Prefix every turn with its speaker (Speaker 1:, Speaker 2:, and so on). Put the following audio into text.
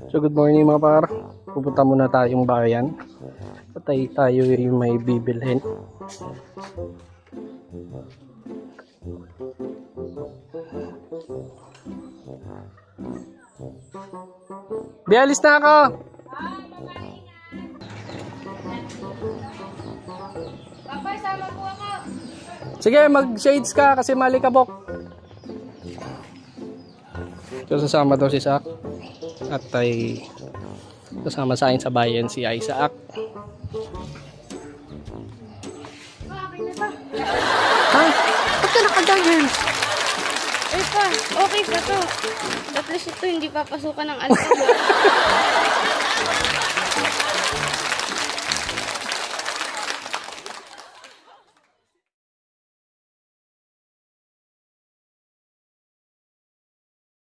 Speaker 1: So good morning mga par. Pupunta muna tayong bayan. Tayo yung may bibilhin. Bialis na ako.
Speaker 2: Papay, sama po ako.
Speaker 1: Sige, mag-shades ka kasi malikabok. So sasama daw si Isaac. At ay kasama sa akin sa bayan si Isaac.
Speaker 2: Okay na ba?
Speaker 1: Ha? Ba't ka naka-goggles?
Speaker 2: Ay pa, okay pa to. At least ito hindi papasukan ng alcohol.